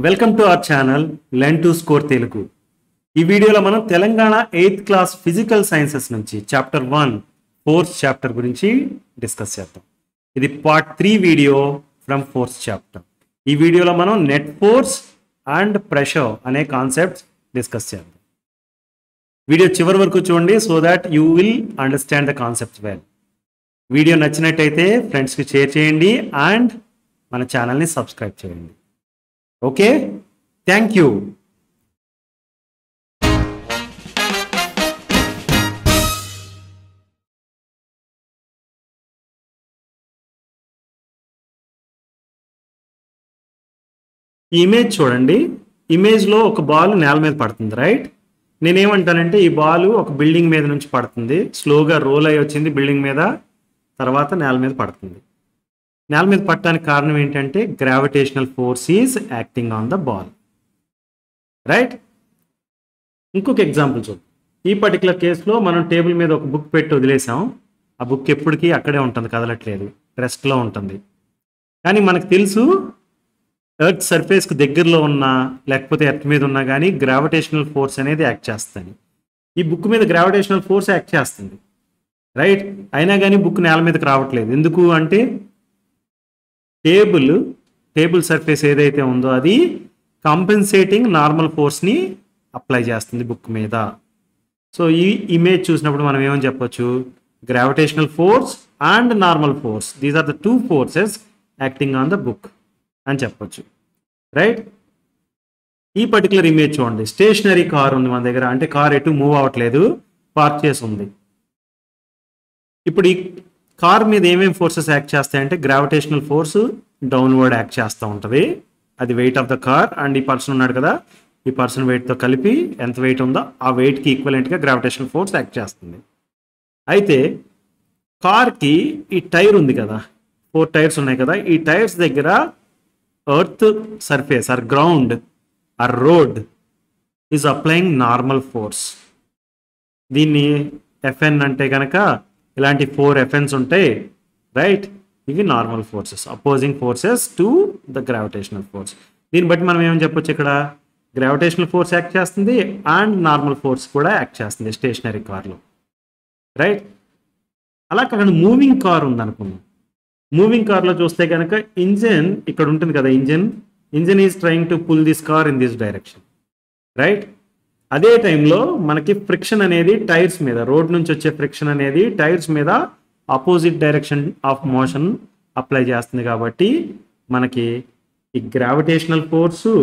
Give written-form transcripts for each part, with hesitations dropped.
Welcome to our channel learn to score Telugu. ఈ వీడియోలో మనం Telangana 8th class physical sciences నుంచి చాప్టర్ 1 ఫోర్త్ చాప్టర్ గురించి డిస్కస్ చేద్దాం. ఇది part 3 video from fourth chapter. ఈ వీడియోలో మనం నెట్ ఫోర్స్ అండ్ ప్రెషర్ అనే కాన్సెప్ట్స్ డిస్కస్ చేద్దాం. వీడియో చివరి వరకు చూడండి so that you will understand the concepts well. Video నచ్చినట్టయితే ఫ్రెండ్స్కి షేర్ చేయండి అండ్ మన ఛానల్ని సబ్స్క్రైబ్ చేయండి. Okay, thank you. ఈ ఇమేజ్ చూడండి. ఇమేజ్లో ఒక బాల్ నేల మీద పడుతుంది, రైట్? నేనేమంటానంటే ఈ బాల్ ఒక బిల్డింగ్ మీద నుంచి పడుతుంది, స్లోగా రోల్ అయ్యి వచ్చింది బిల్డింగ్ మీద, తర్వాత నేల మీద పడుతుంది. నేల మీద పట్టడానికి కారణం ఏంటంటే gravitational force is acting on the ball, right? ఇంకొక ఎగ్జాంపుల్ చూద్దాం. ఈ పర్టికులర్ కేసులో మనం టేబుల్ మీద ఒక బుక్ పెట్టి వదిలేసాం. ఆ బుక్ ఎప్పటికీ అక్కడే ఉంటుంది, కదలట్లేదు, రెస్ట్లో ఉంటుంది. కానీ మనకు తెలుసు ఎర్త్ సర్ఫేస్కి దగ్గరలో ఉన్నా లేకపోతే ఎర్త్ మీద ఉన్నా కానీ గ్రావిటేషనల్ ఫోర్స్ అనేది యాక్ట్ చేస్తుంది. ఈ బుక్ మీద గ్రావిటేషనల్ ఫోర్స్ యాక్ట్ చేస్తుంది, రైట్? అయినా కానీ బుక్ నేల మీదకి రావట్లేదు. ఎందుకు అంటే టేబుల్ సర్ఫేస్ ఏదైతే ఉందో అది కాంపెన్సేటింగ్ నార్మల్ ఫోర్స్ని అప్లై చేస్తుంది బుక్ మీద. సో ఈ ఇమేజ్ చూసినప్పుడు మనం ఏమని చెప్పొచ్చు? Gravitational force and normal force, these are the two forces acting on the book అని చెప్పొచ్చు, రైట్? ఈ పర్టికులర్ ఇమేజ్ చూడండి. స్టేషనరీ కార్ ఉంది మన దగ్గర, అంటే కార్ ఎటు మూవ్ అవ్వట్లేదు, పార్క్ చేసి ఉంది. ఇప్పుడు ఈ కార్ మీద ఏమేమి ఫోర్సెస్ యాక్ట్ చేస్తాయంటే గ్రావిటేషనల్ ఫోర్స్ డౌన్వర్డ్ యాక్ట్ చేస్తూ ఉంటుంది, అది weight of the car. And ఈ పర్సన్ ఉన్నాడు కదా, ఈ పర్సన్ వెయిట్తో కలిపి ఎంత వెయిట్ ఉందో ఆ వెయిట్కి ఈక్వలెంట్గా గ్రావిటేషనల్ ఫోర్స్ యాక్ట్ చేస్తుంది. అయితే కార్కి ఈ టైర్ ఉంది కదా, 4 టైర్స్ ఉన్నాయి కదా, ఈ టైర్స్ దగ్గర earth surface or ground or road is applying normal force. దీన్ని ఎఫ్ఎన్ అంటే కనుక ఇలాంటి 4 ఎఫ్ఎన్స్ ఉంటాయి, రైట్? ఇవి normal forces, opposing forces to the gravitational force. దీన్ని బట్టి మనం ఏమని చెప్పొచ్చు? ఇక్కడ గ్రావిటేషనల్ ఫోర్స్ యాక్ట్ చేస్తుంది అండ్ నార్మల్ ఫోర్స్ కూడా యాక్ట్ చేస్తుంది స్టేషనరీ కార్లో, రైట్? అలా కాకుండా మూవింగ్ కార్ ఉందనుకున్నాం. మూవింగ్ కార్లో చూస్తే కనుక ఇంజన్ ఇక్కడ ఉంటుంది కదా, engine is trying to pull this car in this direction, right? అదే టైంలో మనకి ఫ్రిక్షన్ అనేది టైర్స్ మీద, రోడ్ నుంచి వచ్చే ఫ్రిక్షన్ అనేది టైర్స్ మీద opposite direction of motion apply చేస్తుంది. కాబట్టి మనకి ఈ గ్రావిటేషనల్ ఫోర్సు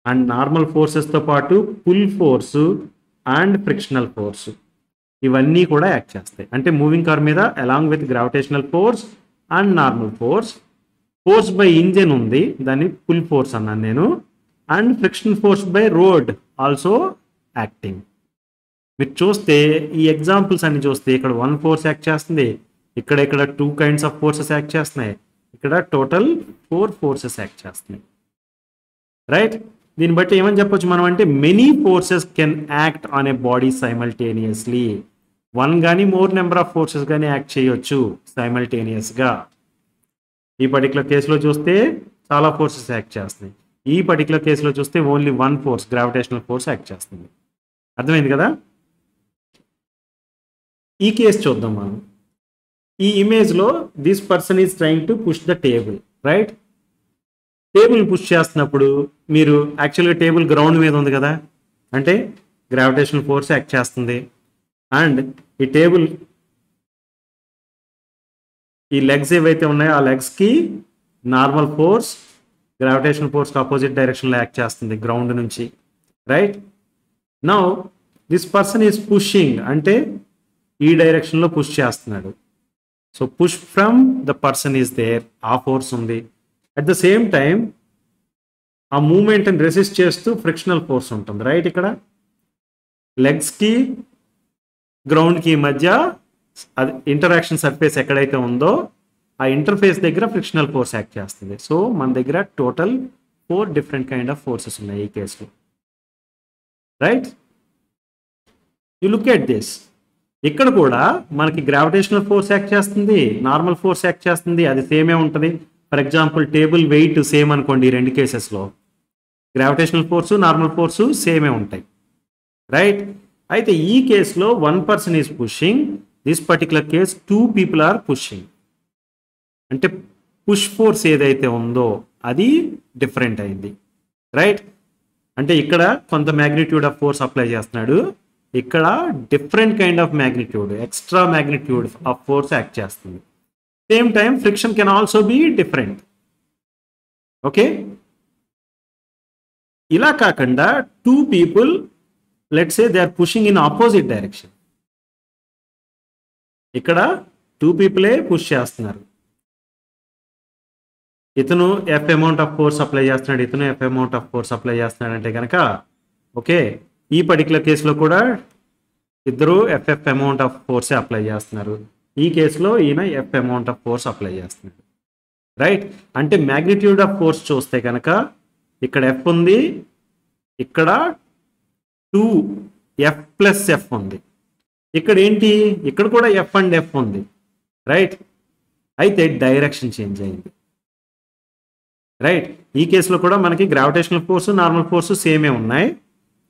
అండ్ నార్మల్ ఫోర్సెస్తో పాటు pull force and frictional force ఇవన్నీ కూడా యాక్ట్ చేస్తాయి. అంటే మూవింగ్ కార్ మీద along with gravitational force and normal force by engine ఉంది, దాన్ని పుల్ ఫోర్స్ అన్నాను నేను, and friction force by road also acting. మీరు చూస్తే ఈ ఎగ్జాంపుల్స్ అన్ని చూస్తే ఇక్కడ 1 ఫోర్స్ యాక్ట్ చేస్తుంది, ఇక్కడ 2 కైండ్స్ ఆఫ్ ఫోర్సెస్ యాక్ట్ చేస్తున్నాయి, ఇక్కడ టోటల్ 4 ఫోర్సెస్ యాక్ట్ చేస్తున్నాయి, రైట్? దీన్ని బట్టి ఏమని చెప్పొచ్చు మనం అంటే many forces can act on a body simultaneously. 1 కానీ మోర్ నెంబర్ ఆఫ్ ఫోర్సెస్ కానీ యాక్ట్ చేయొచ్చు సైమల్టేనియస్గా. ఈ పర్టికులర్ కేసులో చూస్తే చాలా ఫోర్సెస్ యాక్ట్ చేస్తున్నాయి, ఈ పర్టికులర్ కేసులో చూస్తే only 1 force, gravitational force act చేస్తుంది. అర్థమైంది కదా? ఈ కేసు చూద్దాం మనం. ఈ ఇమేజ్లో this person is trying to push the table, right? Table push చేస్తున్నప్పుడు మీరు యాక్చువల్గా టేబుల్ గ్రౌండ్ మీద ఉంది కదా, అంటే గ్రావిటేషనల్ ఫోర్స్ యాక్ట్ చేస్తుంది. అండ్ ఈ టేబుల్ ఈ లెగ్స్ ఏవైతే ఉన్నాయో ఆ లెగ్స్కి నార్మల్ ఫోర్స్ గ్రావిటేషనల్ ఫోర్స్కి ఆపోజిట్ డైరెక్షన్లో యాక్ట్ చేస్తుంది గ్రౌండ్ నుంచి, right? Now this person is pushing, అంటే ఈ డైరెక్షన్లో పుష్ చేస్తున్నాడు. So push from the person is there, ఆ ఫోర్స్ ఉంది. అట్ ద సేమ్ టైం ఆ మూమెంట్ని రెసిస్ట్ చేస్తూ ఫ్రిక్షనల్ ఫోర్స్ ఉంటుంది, రైట్? ఇక్కడ లెగ్స్కి గ్రౌండ్కి మధ్య అది ఇంటరాక్షన్ సర్ఫేస్ ఎక్కడైతే ఉందో ఆ ఇంటర్ఫేస్ దగ్గర ఫ్రిక్షనల్ ఫోర్స్ యాక్ట్ చేస్తుంది. సో మన దగ్గర total 4 different kind of forces ఉన్నాయి ఈ కేసులో, right? You look at this. ఇక్కడ కూడా మనకి గ్రావిటేషనల్ ఫోర్స్ యాక్ట్ చేస్తుంది, నార్మల్ ఫోర్స్ యాక్ట్ చేస్తుంది, అది సేమే ఉంటుంది. For example table wait same అనుకోండి ఈ రెండు కేసెస్లో, గ్రావిటేషనల్ ఫోర్సు నార్మల్ ఫోర్సు సేమే ఉంటాయి, రైట్? అయితే ఈ కేసులో 1 person is pushing, this particular case 2 people are pushing. అంటే పుష్ ఫోర్స్ ఏదైతే ఉందో అది డిఫరెంట్ అయింది, రైట్? అంటే ఇక్కడ కొంత మ్యాగ్నిట్యూడ్ ఆఫ్ ఫోర్స్ అప్లై చేస్తున్నాడు, ఇక్కడ different kind of magnitude, extra magnitude of force act చేస్తుంది. Same time friction can also be different. Okay, ఇలా కాకుండా 2 people, let's say they are pushing in opposite direction. ఇక్కడ 2 people push చేస్తున్నారు, ఇతను F amount of force apply చేస్తున్నాడు, ఇతను F amount of force apply చేస్తున్నాడు అంటే కనుక ఓకే, ఈ పర్టికులర్ కేసులో కూడా ఇద్దరు ఎఫ్ అమౌంట్ ఆఫ్ ఫోర్సే అప్లై చేస్తున్నారు, ఈ కేసులో ఈయన F amount of force apply చేస్తున్నాడు, రైట్? అంటే మ్యాగ్నిట్యూడ్ ఆఫ్ ఫోర్స్ చూస్తే కనుక ఇక్కడ ఎఫ్ ఉంది, ఇక్కడ 2F ప్లస్ ఎఫ్ ఉంది, ఇక్కడ ఏంటి, ఇక్కడ కూడా ఎఫ్ అండ్ ఎఫ్ ఉంది, రైట్? అయితే డైరెక్షన్ చేంజ్ అయింది, రైట్? ఈ కేసులో కూడా మనకి గ్రావిటేషనల్ ఫోర్స్ నార్మల్ ఫోర్స్ సేమే ఉన్నాయి,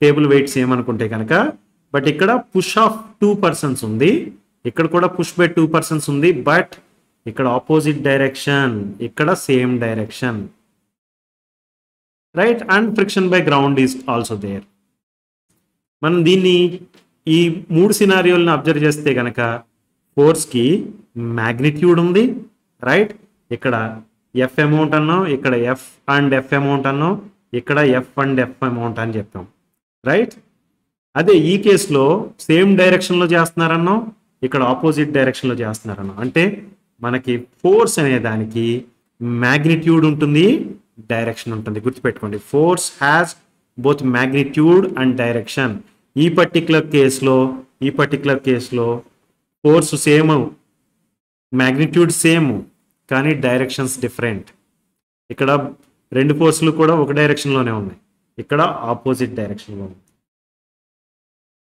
టేబుల్ వెయిట్ సేమ్ అనుకుంటే కనుక, బట్ ఇక్కడ పుష్ ఆఫ్ 2 persons ఉంది, ఇక్కడ కూడా పుష్ బై 2 persons ఉంది, బట్ ఇక్కడ ఆపోజిట్ డైరెక్షన్, ఇక్కడ same direction, right? And friction by ground is also there. మనం దీన్ని ఈ 3 సినారియోలను అబ్జర్వ్ చేస్తే కనుక ఫోర్స్కి మ్యాగ్నిట్యూడ్ ఉంది, రైట్? ఇక్కడ ఎఫ్ అమౌంట్ అన్నాం, ఇక్కడ ఎఫ్ అండ్ ఎఫ్ అమౌంట్ అన్నాం, ఇక్కడ ఎఫ్ అండ్ ఎఫ్ అమౌంట్ అని చెప్పాం, రైట్? అదే ఈ కేసులో సేమ్ డైరెక్షన్లో చేస్తున్నారన్నాం, ఇక్కడ ఆపోజిట్ డైరెక్షన్లో చేస్తున్నారన్నాం. అంటే మనకి ఫోర్స్ అనే దానికి మ్యాగ్నిట్యూడ్ ఉంటుంది, డైరెక్షన్ ఉంటుంది, గుర్తుపెట్టుకోండి. Force has both magnitude and direction. ఈ పర్టికులర్ కేసులో ఫోర్స్ సేమ్, మ్యాగ్నిట్యూడ్ సేమ్, కానీ డైరెక్షన్స్ డిఫరెంట్. ఇక్కడ 2 ఫోర్సులు కూడా ఒక డైరెక్షన్లోనే ఉన్నాయి, ఇక్కడ ఆపోజిట్ డైరెక్షన్లో ఉంది,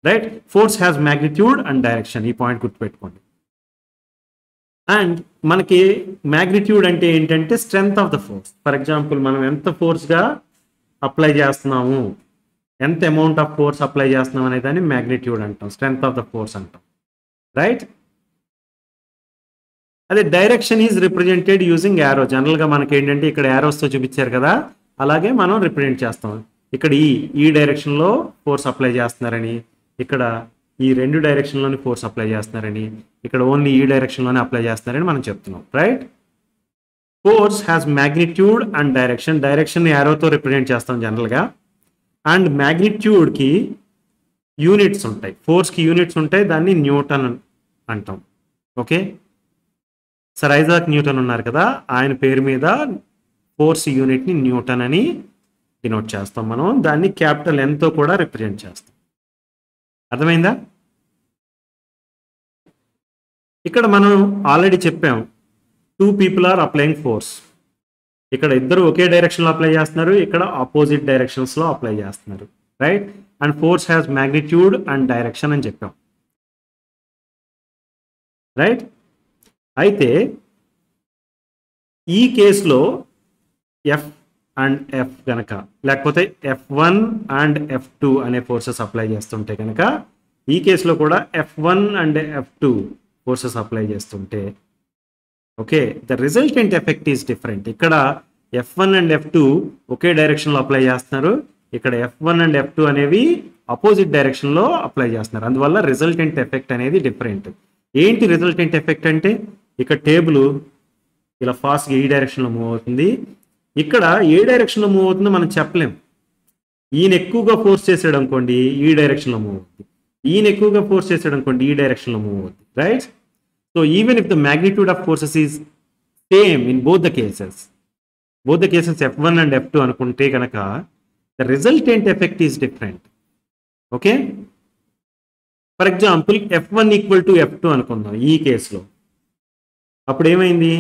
right? Force has magnitude and direction, ఈ పాయింట్ గుర్తుపెట్టుకోండి. అండ్ మనకి మ్యాగ్నిట్యూడ్ అంటే ఏంటంటే strength of the force. For example మనం ఎంత ఫోర్స్గా అప్లై చేస్తున్నాము, ఎంత అమౌంట్ ఆఫ్ ఫోర్స్ అప్లై చేస్తున్నాం అనే దాన్ని మ్యాగ్నిట్యూడ్ అంటాం, స్ట్రెంగ్త్ ఆఫ్ ద ఫోర్స్ అంటాం, రైట్? అదే direction is represented using arrow. జనరల్గా మనకి ఏంటంటే ఇక్కడ యారోస్తో చూపించారు కదా, అలాగే మనం రిప్రజెంట్ చేస్తాం. ఇక్కడ ఈ డైరెక్షన్లో ఫోర్స్ అప్లై చేస్తున్నారని, ఇక్కడ ఈ 2 డైరెక్షన్లోని ఫోర్స్ అప్లై చేస్తున్నారని, ఇక్కడ ఓన్లీ ఈ డైరెక్షన్లోనే అప్లై చేస్తున్నారని మనం చెప్తున్నాం, right? Force has magnitude and direction. Direction యారోతో రిప్రజెంట్ చేస్తాం జనరల్గా. అండ్ మ్యాగ్నిట్యూడ్కి యూనిట్స్ ఉంటాయి, ఫోర్స్కి యూనిట్స్ ఉంటాయి, దాన్ని న్యూటన్ అంటాం. ఓకే, సర్ ఐజాక్ న్యూటన్ ఉన్నారు కదా, ఆయన పేరు మీద ఫోర్స్ యూనిట్ని న్యూటన్ అని డినోట్ చేస్తాం మనం. దాన్ని క్యాపిటల్ ఎన్తో కూడా రిప్రజెంట్ చేస్తాం. అర్థమైందా? ఇక్కడ మనం ఆల్రెడీ చెప్పాం 2 people ఆర్ అప్లయింగ్ ఫోర్స్. ఇక్కడ ఇద్దరు ఒకే డైరెక్షన్లో అప్లై చేస్తున్నారు, ఇక్కడ ఆపోజిట్ డైరెక్షన్స్లో అప్లై చేస్తున్నారు, right? And force has magnitude and direction అని చెప్పాం, రైట్? అయితే ఈ కేసులో ఎఫ్ అండ్ ఎఫ్ కనుక, లేకపోతే F1 అండ్ F2 అనే ఫోర్సెస్ అప్లై చేస్తుంటే కనుక, ఈ కేసులో కూడా F1 and F2 forces apply చేస్తుంటే okay, the resultant effect is different. ఇక్కడ F1 అండ్ F2 ఒకే డైరెక్షన్లో అప్లై చేస్తున్నారు, ఇక్కడ F1 అండ్ F2 అనేవి అపోజిట్ డైరెక్షన్లో అప్లై చేస్తున్నారు, అందువల్ల రిజల్టెంట్ ఎఫెక్ట్ అనేది డిఫరెంట్. ఏంటి రిజల్టెంట్ ఎఫెక్ట్ అంటే, ఇక్కడ టేబుల్ ఇలా ఫాస్ట్గా ఈ డైరెక్షన్లో మూవ్ అవుతుంది, ఇక్కడ ఏ డైరెక్షన్లో మూవ్ అవుతుందో మనం చెప్పలేం. ఈయన ఎక్కువగా ఫోర్స్ చేసాడు అనుకోండి ఈ డైరెక్షన్లో మూవ్ అవుతుంది, ఈయన ఎక్కువగా ఫోర్స్ చేసాడు అనుకోండి ఈ డైరెక్షన్లో మూవ్ అవుతుంది, right? So even if the magnitude of forces is same in both the cases F1 and F2 అనుకుంటే కనుక the resultant effect is different. Okay, for example F1 equal to F2 అనుకుందాం ఈ కేసులో. అప్పుడు ఏమైంది,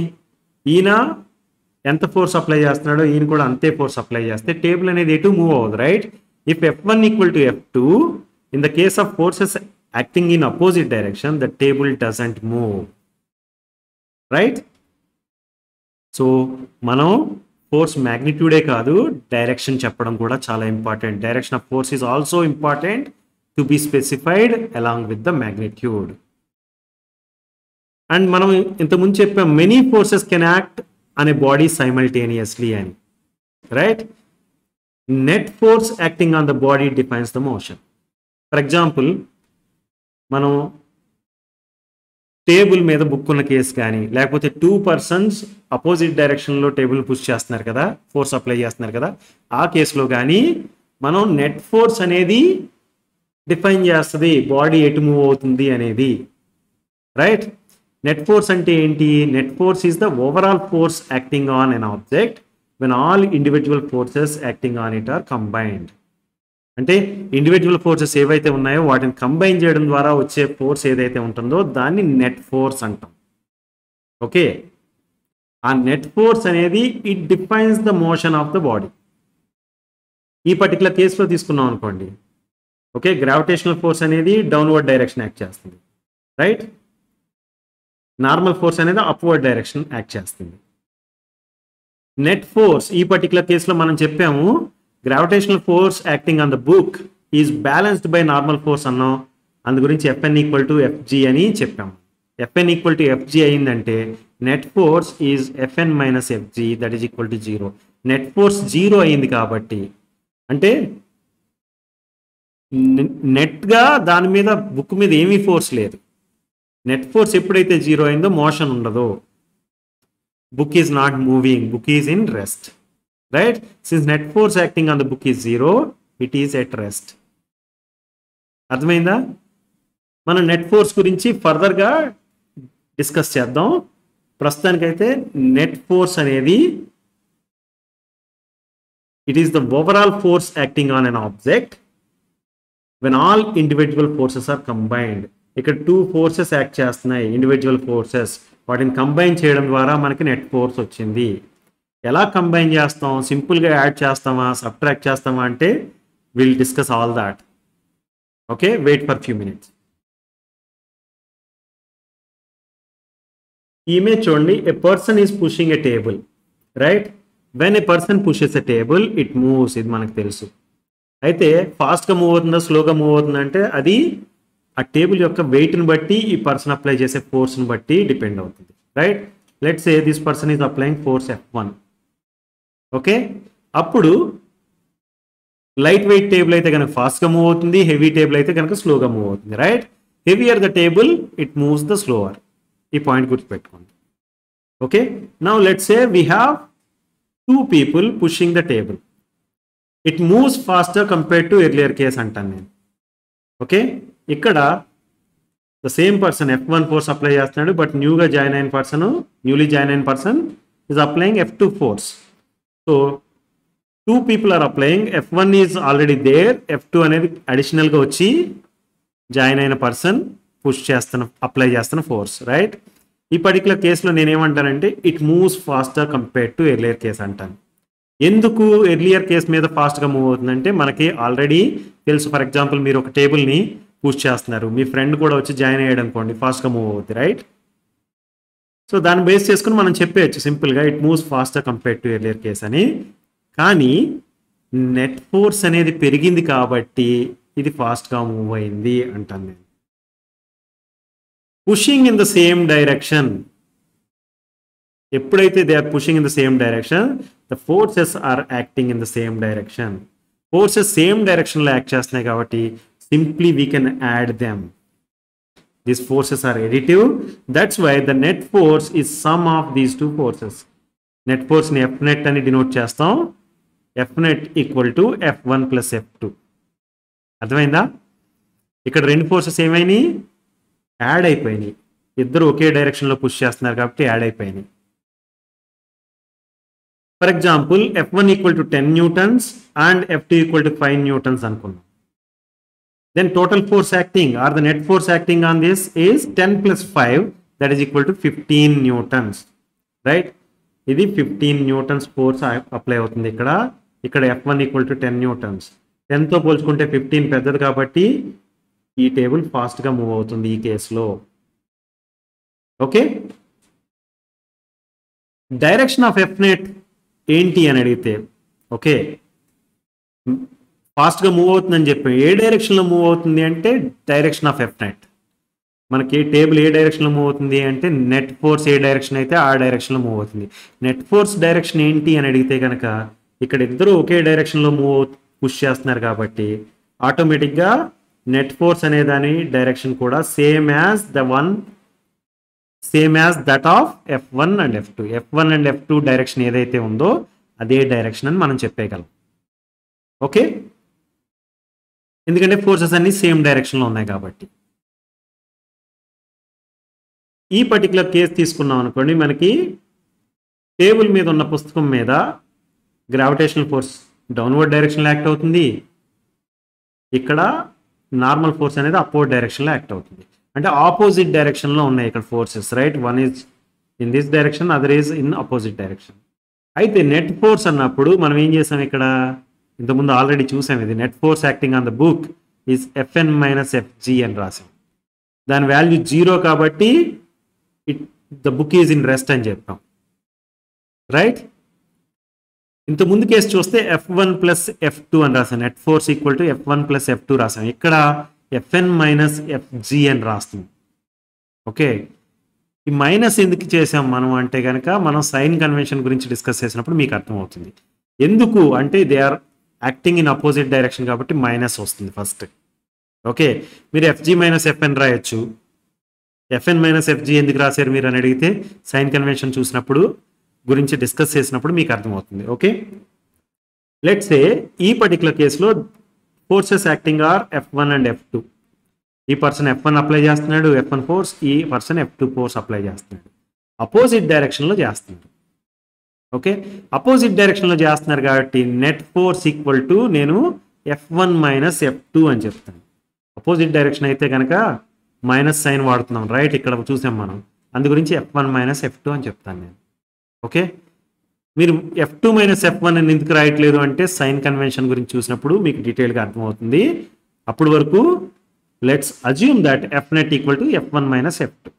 ఈయన ఎంత ఫోర్స్ అప్లై చేస్తున్నాడో ఈయన కూడా అంతే ఫోర్స్ అప్లై చేస్తే టేబుల్ అనేది ఎటు మూవ్ అవ్వదు, right? If F1 equal to F2, in the case of forces acting in opposite direction the table doesn't move, right? So మనం ఫోర్స్ మ్యాగ్నిట్యూడే కాదు, డైరెక్షన్ చెప్పడం కూడా చాలా important. Direction of force is also important to be specified along with the magnitude. And మనం ఇంతకుముందు చెప్పాం many forces can act అనే body simultaneously అని, right? Net force acting on the body defines the motion. For example, మనం table మీద book ఉన్న case కానీ, లేకపోతే 2 పర్సన్స్ అపోజిట్ డైరెక్షన్లో టేబుల్ పుష్ చేస్తున్నారు కదా, ఫోర్స్ అప్లై చేస్తున్నారు కదా, ఆ కేసులో కానీ మనం నెట్ ఫోర్స్ అనేది డిఫైన్ చేస్తుంది బాడీ ఎటు మూవ్ అవుతుంది అనేది, రైట్? నెట్ ఫోర్స్ అంటే ఏంటి? Net force is the overall force acting on an object when all individual forces acting on it or combined. అంటే ఇండివిజువల్ ఫోర్సెస్ ఏవైతే ఉన్నాయో వాటిని కంబైన్ చేయడం ద్వారా వచ్చే ఫోర్స్ ఏదైతే ఉంటుందో దాన్ని నెట్ ఫోర్స్ అంటాం. ఓకే, ఆ నెట్ ఫోర్స్ అనేది it defines the motion of the body. ఈ పర్టికులర్ కేసులో తీసుకున్నాం అనుకోండి, ఓకే, గ్రావిటేషనల్ ఫోర్స్ అనేది డౌన్వర్డ్ డైరెక్షన్ యాక్ట్ చేస్తుంది, రైట్? నార్మల్ ఫోర్స్ అనేది అప్వర్డ్ డైరెక్షన్ యాక్ట్ చేస్తుంది. నెట్ ఫోర్స్ ఈ పర్టికులర్ కేసులో మనం చెప్పాము gravitational force acting on the book is balanced by normal force అన్నాం. అందు గురించి Fn ఈక్వల్ టు Fg అని చెప్పాము. Fn ఈక్వల్ టు Fg అయిందంటే net force is Fn minus Fg that is equal to 0. Net force 0 అయింది కాబట్టి, అంటే నెట్గా దాని మీద బుక్ మీద ఏమీ ఫోర్స్ లేదు. నెట్ ఫోర్స్ ఎప్పుడైతే 0 అయిందో మోషన్ ఉండదు. Book is not moving, book is in rest, right? Since net force acting on the book is 0, it is at rest. అర్థమైందా? మనం నెట్ ఫోర్స్ గురించి ఫర్దర్గా డిస్కస్ చేద్దాం. ప్రస్తుతానికైతే నెట్ ఫోర్స్ అనేది it is the overall force acting on an object when all individual forces are combined. ఇక్కడ 2 forces act చేస్తున్నాయి, individual forces, వాటిని కంబైన్ చేయడం ద్వారా మనకి నెట్ ఫోర్స్ వచ్చింది. ఎలా కంబైన్ చేస్తాం? సింపుల్గా యాడ్ చేస్తామా, సబ్ట్రాక్ట్ చేస్తామా అంటే will discuss all that. Okay, wait for few minutes. Image చూడండి, a person is pushing a table, right? When a person pushes a table it moves, ఇది మనకు తెలుసు. అయితే ఫాస్ట్గా మూవ్ అవుతుందా, స్లోగా మూవ్ అవుతుందా అంటే అది ఆ టేబుల్ యొక్క వెయిట్ని బట్టి, ఈ పర్సన్ అప్లై చేసే ఫోర్స్ని బట్టి డిపెండ్ అవుతుంది, right? Let's say this person is applying force F1. Okay, అప్పుడు లైట్ వెయిట్ టేబుల్ అయితే కనుక ఫాస్ట్గా మూవ్ అవుతుంది, హెవీ టేబుల్ అయితే కనుక స్లోగా మూవ్ అవుతుంది, right? Heavier the table it moves the slower. ఈ పాయింట్ గుర్తుపెట్టుకోండి. Okay, now let's say we have 2 people pushing the table. It moves faster compared to earlier case అంటాను నేను. ఓకే, ఇక్కడ the same person F1 force apply చేస్తున్నాడు, but newly join అయిన person is applying F2 force. So 2 people are applying, F1 is already there, F2 అనేది అడిషనల్గా వచ్చి join అయిన person apply చేస్తున్న ఫోర్స్, రైట్? ఈ పర్టికులర్ కేసులో నేనేమంటానంటే it moves faster compared to earlier case అంటాను. ఎందుకు ఎర్లియర్ కేస్ మీద ఫాస్ట్గా మూవ్ అవుతుందంటే మనకి ఆల్రెడీ తెలుసు. ఫర్ ఎగ్జాంపుల్, మీరు ఒక టేబుల్ని పుష్ చేస్తున్నారు, మీ ఫ్రెండ్ కూడా వచ్చి జాయిన్ అయ్యాడు అనుకోండి, ఫాస్ట్గా మూవ్ అవుతుంది, రైట్? సో దాన్ని బేస్ చేసుకుని మనం చెప్పేయచ్చు సింపుల్గా it moves faster compared to earlier case అని. కానీ నెట్ ఫోర్స్ అనేది పెరిగింది కాబట్టి ఇది ఫాస్ట్గా మూవ్ అయింది అంటాను నేను. Pushing in the same direction, ఎప్పుడైతే they are pushing in the same direction, the forces are acting in the same direction. Forces same డైరెక్షన్లో యాక్ట్ చేస్తున్నాయి కాబట్టి simply we can add them. These forces are additive. That's why the net force is sum of these 2 forces. Net ఫోర్స్ని Fnet అని denote చేస్తాం. Fnet equal to F1 plus F2. అర్థమైందా? ఇక్కడ 2 forces ఏమైనాయి? Add అయిపోయినాయి. ఇద్దరు ఒకే డైరెక్షన్లో పుష్ చేస్తున్నారు కాబట్టి యాడ్ అయిపోయినాయి. For example, F1 equal to 10 newtons and F2 equal to 5 newtons అనుకున్నాం. Then total force acting or the net force acting on this is 10 plus 5, that is equal to 15 newtons, right? ఇది 15 newtons force apply అవుతుంది ఇక్కడ. F1 equal to 10 newtons. 10తో పోల్చుకుంటే 15 పెద్దది కాబట్టి ఈ table ఫాస్ట్గా move అవుతుంది ఈ కేసులో. ఓకే, డైరెక్షన్ ఆఫ్ Fnet ఏంటి అని అడిగితే ఓకే ఫాస్ట్గా మూవ్ అవుతుందని చెప్పి ఏ డైరెక్షన్లో మూవ్ అవుతుంది అంటే డైరెక్షన్ ఆఫ్ ఎఫ్ నెట్. మనకి టేబుల్ ఏ డైరెక్షన్లో మూవ్ అవుతుంది అంటే నెట్ ఫోర్స్ ఏ డైరెక్షన్ అయితే ఆ డైరెక్షన్లో మూవ్ అవుతుంది. నెట్ ఫోర్స్ డైరెక్షన్ ఏంటి అని అడిగితే కనుక ఇక్కడ ఇద్దరు ఒకే డైరెక్షన్లో పుష్ చేస్తున్నారు కాబట్టి ఆటోమేటిక్గా నెట్ ఫోర్స్ అనే దాని డైరెక్షన్ కూడా same as that of F1 and F2. F1 and F2 direction ఏదైతే ఉందో అదే డైరెక్షన్ అని మనం చెప్పేయగలం. ఓకే, ఎందుకంటే ఫోర్సెస్ అన్ని సేమ్ డైరెక్షన్లో ఉన్నాయి కాబట్టి. ఈ పర్టికులర్ కేసు తీసుకున్నాం అనుకోండి, మనకి టేబుల్ మీద ఉన్న పుస్తకం మీద గ్రావిటేషనల్ ఫోర్స్ డౌన్వర్డ్ డైరెక్షన్లో యాక్ట్ అవుతుంది, ఇక్కడ నార్మల్ ఫోర్స్ అనేది అప్వర్డ్ డైరెక్షన్లో యాక్ట్ అవుతుంది. అంటే ఆపోజిట్ డైరెక్షన్లో ఉన్నాయి ఇక్కడ forces, right? One is in this direction, other is in opposite direction. అయితే నెట్ ఫోర్స్ అన్నప్పుడు మనం ఏం చేసాం, ఇక్కడ ఇంతకుముందు ఆల్రెడీ చూసాం, ఇది net force acting on the book is Fn minus Fg అని రాసాం. దాని వాల్యూ 0 కాబట్టి the book is in rest అని చెప్పాం, రైట్? ఇంత ముందు కేసు చూస్తే F1 ప్లస్ F2 అని రాసాం, net force equal to F1 plus F2 రాసాం. ఇక్కడ Fn మైనస్ Fg అని రాస్తుంది. ఓకే, ఈ మైనస్ ఎందుకు చేసాం మనం అంటే కనుక మనం సైన్ కన్వెన్షన్ గురించి డిస్కస్ చేసినప్పుడు మీకు అర్థమవుతుంది. ఎందుకు అంటే they are acting in opposite direction కాబట్టి మైనస్ వస్తుంది ఫస్ట్. ఓకే, మీరు Fg మైనస్ Fn రాయొచ్చు. Fn మైనస్ Fg ఎందుకు రాశారు మీరు అని అడిగితే సైన్ కన్వెన్షన్ చూసినప్పుడు గురించి డిస్కస్ చేసినప్పుడు మీకు అర్థమవుతుంది. ఓకే, లెట్స్ సే ఈ పర్టికులర్ కేసులో forces acting are F1 and F2. ఈ పర్సన్ F1 అప్లై చేస్తున్నాడు F1 ఫోర్స్, ఈ పర్సన్ F2 ఫోర్స్ అప్లై చేస్తున్నాడు, అపోజిట్ డైరెక్షన్లో చేస్తున్నాడు. ఓకే, అపోజిట్ డైరెక్షన్లో చేస్తున్నారు కాబట్టి నెట్ ఫోర్స్ ఈక్వల్ టు నేను F1 మైనస్ F2 అని చెప్తాను. అపోజిట్ డైరెక్షన్ అయితే కనుక మైనస్ సైన్ వాడుతున్నాం, రైట్? ఇక్కడ చూసాం మనం, అందు గురించి F1 మైనస్ F2 అని చెప్తాను నేను. ఓకే, మీరు F2 మైనస్ F1 అని ఎందుకు రాయట్లేదు అంటే సైన్ కన్వెన్షన్ గురించి చూసినప్పుడు మీకు డీటెయిల్గా అర్థమవుతుంది. అప్పటి వరకు let's assume that F net equal to F1 minus F2.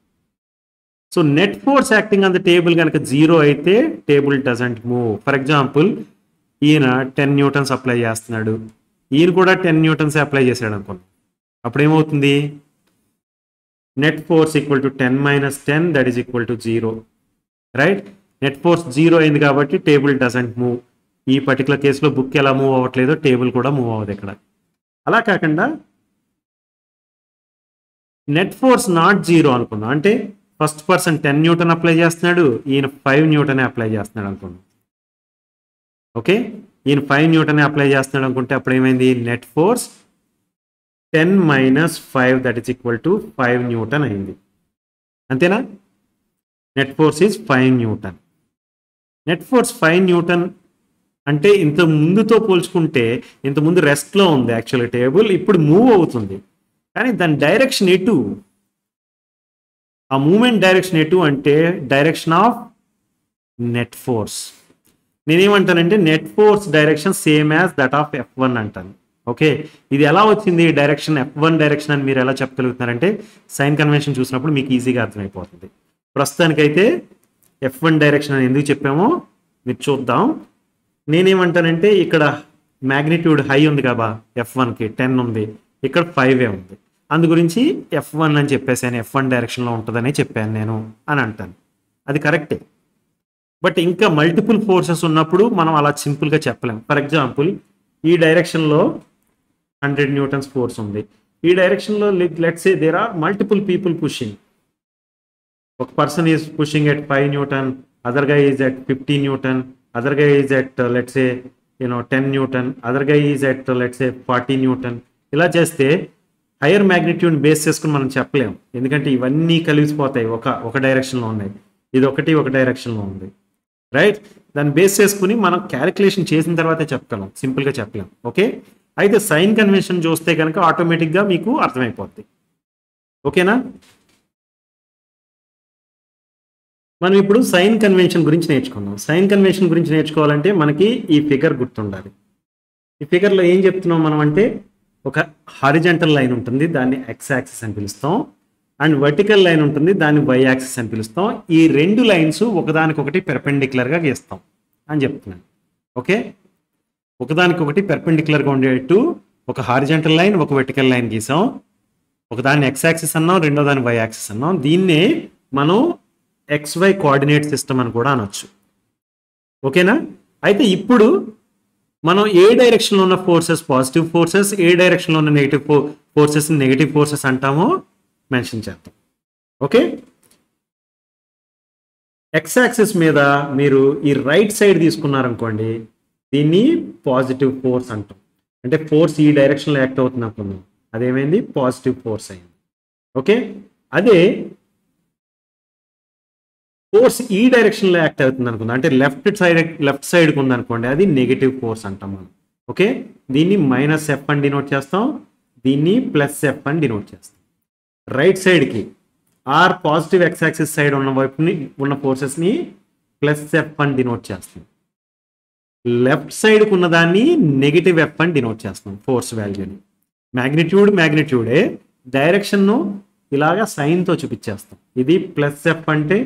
So net force acting on the table కనుక 0 అయితే table doesn't move. For example ఈయన 10 న్యూటన్స్ అప్లై చేస్తున్నాడు, ఈయన కూడా 10 న్యూటన్స్ అప్లై చేశాడు అనుకోండి, అప్పుడు ఏమవుతుంది? Net force equal to 10 minus 10 that is equal to 0, right? Net force 0 అయింది కాబట్టి టేబుల్ డజంట్ మూవ్. ఈ పర్టికులర్ కేసులో బుక్ ఎలా మూవ్ అవ్వట్లేదో టేబుల్ కూడా మూవ్ అవ్వదు ఇక్కడ. అలా కాకుండా నెట్ ఫోర్స్ నాట్ 0 అనుకుందాం, అంటే ఫస్ట్ పర్సన్ 10 న్యూటన్ అప్లై చేస్తున్నాడు, ఈయన 5 న్యూటనే అప్లై చేస్తున్నాడు అనుకుందాం. ఓకే, ఈయన 5 న్యూటనే అప్లై చేస్తున్నాడు అనుకుంటే అప్పుడు ఏమైంది? Net force 10 minus 5 that is equal to 5 Newton అయింది, అంతేనా? Net force is 5 Newton. Net force 5 Newton అంటే ఇంత ముందుతో పోల్చుకుంటే ఇంత ముందు రెస్ట్లో ఉంది యాక్చువల్గా టేబుల్, ఇప్పుడు మూవ్ అవుతుంది. కానీ దాని డైరెక్షన్ ఎటు? ఆ మూమెంట్ డైరెక్షన్ ఎటు అంటే డైరెక్షన్ ఆఫ్ నెట్ ఫోర్స్. నేనేమంటానంటే net force direction same as that of F1 అంటాను. ఓకే, ఇది ఎలా వచ్చింది డైరెక్షన్ F1 డైరెక్షన్ అని మీరు ఎలా చెప్పగలుగుతున్నారంటే సైన్ కన్వెన్షన్ చూసినప్పుడు మీకు ఈజీగా అర్థమైపోతుంది. ప్రస్తుతానికైతే F1 డైరెక్షన్ అని ఎందుకు చెప్పామో మీరు చూద్దాం. నేనేమంటానంటే ఇక్కడ మ్యాగ్నిట్యూడ్ హై ఉంది కదా, F1కి 10 ఉంది, ఇక్కడ 5 ఉంది, అందు గురించి F1 అని చెప్పేసాను, F1 డైరెక్షన్లో ఉంటుందని చెప్పాను నేను అని అంటాను. అది కరెక్టే, బట్ ఇంకా మల్టిపుల్ ఫోర్సెస్ ఉన్నప్పుడు మనం అలా సింపుల్గా చెప్పలేం. ఫర్ ఎగ్జాంపుల్ ఈ డైరెక్షన్లో 100 న్యూటన్స్ ఫోర్స్ ఉంది, ఈ డైరెక్షన్లో let's say there are multiple people pushing. ఒక person is pushing at 5 newton, other guy is at 50 newton, other guy is at let's say 10 newton, other guy is at let's say 40 newton. ఇలా చేస్తే hire magnitude base చేసుకుని మనం చెప్పలేము, ఎందుకంటే ఇవన్నీ కలిసిపోతాయి, ఒక డైరెక్షన్లో ఉన్నాయి, ఇది ఒక డైరెక్షన్లో ఉంది, రైట్? దాన్ని బేస్ చేసుకుని మనం క్యాలిక్యులేషన్ చేసిన తర్వాతే చెప్పగలం, సింపుల్గా చెప్పలేం. ఓకే, అయితే సైన్ కన్వెన్షన్ చూస్తే కనుక ఆటోమేటిక్గా మీకు అర్థమైపోద్ది. ఓకేనా? మనం ఇప్పుడు సైన్ కన్వెన్షన్ గురించి నేర్చుకుందాం. సైన్ కన్వెన్షన్ గురించి నేర్చుకోవాలంటే మనకి ఈ ఫిగర్ గుర్తుండాలి. ఈ ఫిగర్లో ఏం చెప్తున్నాం మనం అంటే ఒక హారిజంటల్ లైన్ ఉంటుంది, దాన్ని ఎక్స్ యాక్సిస్ అని పిలుస్తాం, అండ్ వర్టికల్ లైన్ ఉంటుంది, దాన్ని వై యాక్సిస్ అని పిలుస్తాం. ఈ రెండు లైన్స్ ఒకదానికొకటి పెర్పెండిక్యులర్గా గీస్తాం. అని చెప్తున్నాను. ఓకే, ఒకదానికొకటి పెర్పెండిక్యులర్గా ఉండేట్టు ఒక హారిజంటల్ లైన్, ఒక వెర్టికల్ లైన్ గీసాం. ఒకదాన్ని ఎక్స్ యాక్సిస్ అన్నాం, రెండో దాన్ని వై యాక్సిస్ అన్నాం. దీన్నే మనం XY కోఆర్డినేట్ సిస్టమ్ అని కూడా అనొచ్చు. ఓకేనా? అయితే ఇప్పుడు మనం ఏ డైరెక్షన్లో ఉన్న ఫోర్సెస్ పాజిటివ్ ఫోర్సెస్, ఏ డైరెక్షన్లో ఉన్న నెగిటివ్ ఫోర్సెస్ నెగిటివ్ ఫోర్సెస్ అంటామో మెన్షన్ చేద్దాం. ఓకే, ఎక్స్ యాక్సిస్ మీద మీరు ఈ రైట్ సైడ్ తీసుకున్నారనుకోండి, దీన్ని పాజిటివ్ ఫోర్స్ అంటాం. అంటే ఫోర్స్ ఈ డైరెక్షన్లో యాక్ట్ అవుతుంది అనుకుందాం, అదేమైంది పాజిటివ్ ఫోర్స్ అయింది. ఓకే, అదే ఫోర్స్ ఈ డైరెక్షన్లో యాక్ట్ అవుతుంది అనుకుందాం, అంటే లెఫ్ట్ సైడ్కి ఉందనుకోండి, అది నెగిటివ్ ఫోర్స్ అంటాం మనం. ఓకే, దీన్ని -F అని డినోట్ చేస్తాం, దీన్ని +F అని డినోట్ చేస్తాం. రైట్ సైడ్కి or positive X axis side ఉన్న వైపుని ఉన్న ఫోర్సెస్ని +F అని డినోట్ చేస్తాం. లెఫ్ట్ సైడ్కి ఉన్నదాన్ని -F అని డినోట్ చేస్తాం ఫోర్స్ వాల్యూని. మ్యాగ్నిట్యూడే, డైరెక్షన్ను ఇలాగా సైన్తో చూపించేస్తాం. ఇది +F అంటే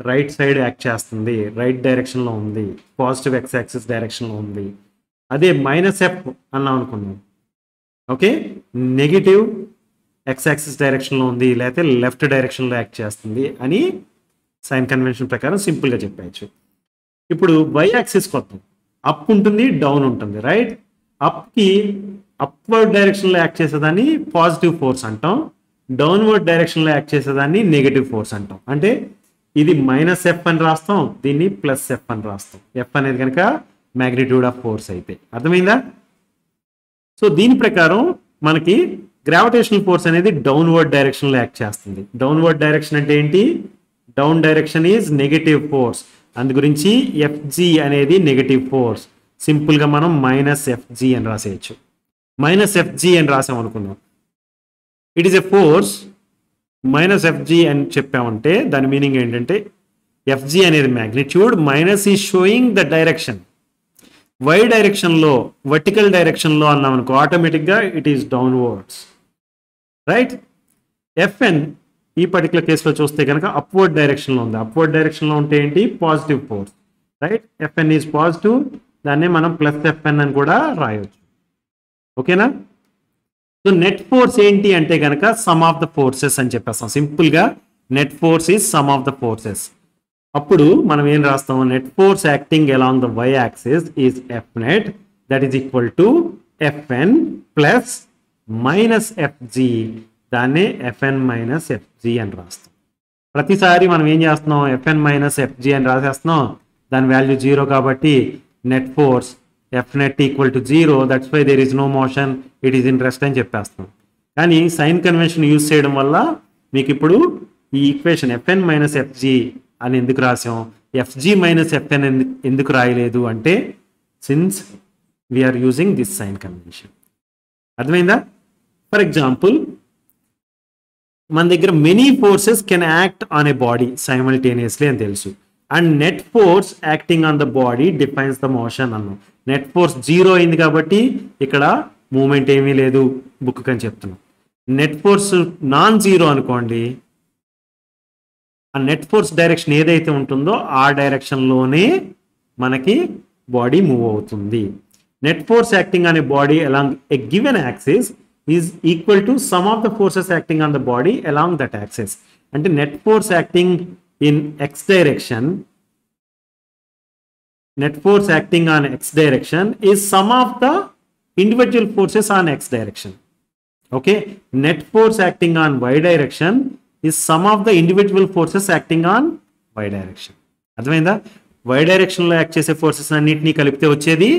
రైట్ సైడ్ యాక్ట్ చేస్తుంది, రైట్ డైరెక్షన్లో ఉంది, పాజిటివ్ ఎక్స్ యాక్సిస్ డైరెక్షన్లో ఉంది. అదే -F అన్నాం అనుకున్నాం, ఓకే, నెగిటివ్ ఎక్స్ యాక్సిస్ డైరెక్షన్లో ఉంది, లేకపోతే లెఫ్ట్ డైరెక్షన్లో యాక్ట్ చేస్తుంది అని సైన్ కన్వెన్షన్ ప్రకారం సింపుల్గా చెప్పచ్చు. ఇప్పుడు వై యాక్సిస్కి వద్దాం. అప్ ఉంటుంది, డౌన్ ఉంటుంది. రైట్, అప్కి అప్వర్డ్ డైరెక్షన్లో యాక్ట్ చేసేదాన్ని పాజిటివ్ ఫోర్స్ అంటాం, డౌన్వర్డ్ డైరెక్షన్లో యాక్ట్ చేసేదాన్ని నెగిటివ్ ఫోర్స్ అంటాం. అంటే ఇది -F అని రాస్తాం, దీన్ని +F అని రాస్తాం. F అనేది కనుక మ్యాగ్నిట్యూడ్ ఆఫ్ ఫోర్స్ అయితే. అర్థమైందా? సో దీని ప్రకారం మనకి గ్రావిటేషనల్ ఫోర్స్ అనేది డౌన్వర్డ్ డైరెక్షన్లో యాక్ట్ చేస్తుంది. డౌన్వర్డ్ డైరెక్షన్ అంటే ఏంటి? Down direction is negative force. అందు గురించి FG అనేది నెగిటివ్ ఫోర్స్. సింపుల్గా మనం -FG అని రాసేయచ్చు. -FG అని రాసాం అనుకున్నాం, it is a force -FG అని చెప్పామంటే దాని మీనింగ్ ఏంటంటే FG అనేది మ్యాగ్నిట్యూడ్, మైనస్ ఈ షోయింగ్ ద డైరెక్షన్. వై డైరెక్షన్లో, వర్టికల్ డైరెక్షన్లో అన్నాం అనుకో, ఆటోమేటిక్గా it is downwards. Right, FN ఈ పర్టికులర్ కేసులో చూస్తే కనుక అప్వర్డ్ డైరెక్షన్లో ఉంది. అప్వర్డ్ డైరెక్షన్లో ఉంటే ఏంటి? Positive force. Right, FN is positive, దాన్ని మనం +FN అని కూడా రాయవచ్చు. ఓకేనా? సో నెట్ ఫోర్స్ ఏంటి అంటే కనుక సమ్ ఆఫ్ ద ఫోర్సెస్ అని చెప్పేస్తాం. సింపుల్గా net force is sum of the forces. అప్పుడు మనం ఏం రాస్తాం? Net force acting along the Y axis is Fnet, that is equal to FN plus -FG, దాన్నే FN - FG అని రాస్తాం. ప్రతిసారి మనం ఏం చేస్తున్నాం? FN - FG అని రాసేస్తున్నాం, దాని వాల్యూ 0 కాబట్టి net force Fnet equal to 0, that's why there is no motion, it is in rest అని చెప్పేస్తాం. కానీ సైన్ కన్వెన్షన్ యూజ్ చేయడం వల్ల మీకు ఇప్పుడు ఈ ఈక్వేషన్ FN - FG అని ఎందుకు రాసాం, FG - FN ఎందుకు రాయలేదు అంటే since we are using this sign convention. అర్థమైందా? ఫర్ ఎగ్జాంపుల్, మన దగ్గర many forces can act on a body simultaneously అని తెలుసు, and net force acting on the body defines the motion అన్నాం. నెట్ ఫోర్స్ 0 అయింది కాబట్టి ఇక్కడ మూమెంట్ ఏమీ లేదు బుక్ అని చెప్తున్నాం. నెట్ ఫోర్స్ నాన్-0 అనుకోండి, ఆ నెట్ ఫోర్స్ డైరెక్షన్ ఏదైతే ఉంటుందో ఆ డైరెక్షన్లోనే మనకి బాడీ మూవ్ అవుతుంది. Net force acting on a body along a given axis is equal to sum of the forces acting on the body along that axis. అంటే net force acting in X direction, net force acting on X direction is sum of the individual forces on X direction. Okay, net force acting on Y direction is sum of the individual forces acting on Y direction. అర్థమైందా? Y direction లో act చేసే forces అన్నిటినీ కలిపితే వచ్చేది